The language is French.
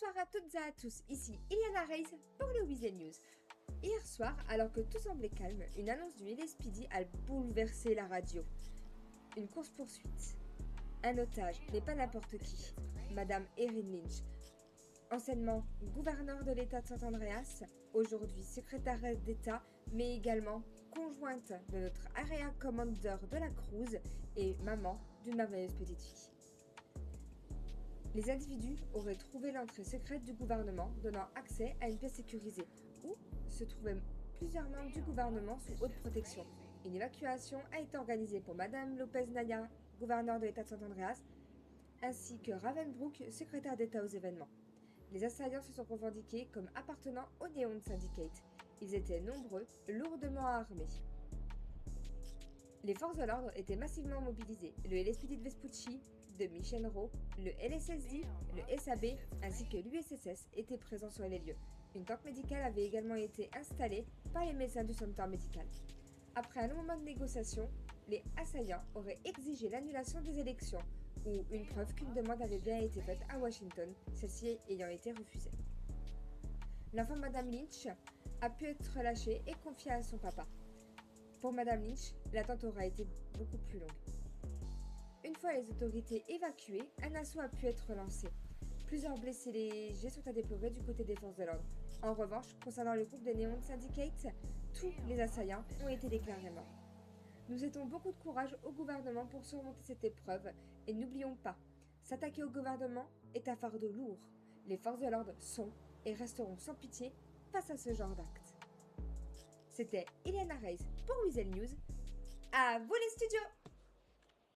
Bonsoir à toutes et à tous, ici Iliana Reis pour le Weazel News. Hier soir, alors que tout semblait calme, une annonce du LSPD a bouleversé la radio. Une course-poursuite. Un otage n'est pas n'importe qui. Madame Erin Lynch, anciennement gouverneur de l'État de San Andreas, aujourd'hui secrétaire d'État, mais également conjointe de notre area commander de la Cruz et maman d'une merveilleuse petite fille. Les individus auraient trouvé l'entrée secrète du gouvernement, donnant accès à une pièce sécurisée, où se trouvaient plusieurs membres du gouvernement sous haute protection. Une évacuation a été organisée pour Madame Lopez Naya, gouverneure de l'État de San Andreas, ainsi que Ravenbrook, secrétaire d'État aux événements. Les assaillants se sont revendiqués comme appartenant au Neon Syndicate. Ils étaient nombreux, lourdement armés. Les forces de l'ordre étaient massivement mobilisées. Le LSPD de Vespucci, de Michenro, le LSSD, le SAB ainsi que l'USSS étaient présents sur les lieux. Une tente médicale avait également été installée par les médecins du centre médical. Après un long moment de négociation, les assaillants auraient exigé l'annulation des élections ou une preuve qu'une demande avait bien été faite à Washington, celle-ci ayant été refusée. L'enfant de Madame Lynch a pu être relâché et confié à son papa. Pour Madame Lynch, l'attente aura été beaucoup plus longue. Une fois les autorités évacuées, un assaut a pu être lancé. Plusieurs blessés légers sont à déplorer du côté des forces de l'ordre. En revanche, concernant le groupe des Neon Syndicate, tous les assaillants ont été déclarés morts. Nous souhaitons beaucoup de courage au gouvernement pour surmonter cette épreuve et n'oublions pas, s'attaquer au gouvernement est un fardeau lourd. Les forces de l'ordre sont et resteront sans pitié face à ce genre d'actes. C'était Iliana Reis pour Weazel News. À vous les studios!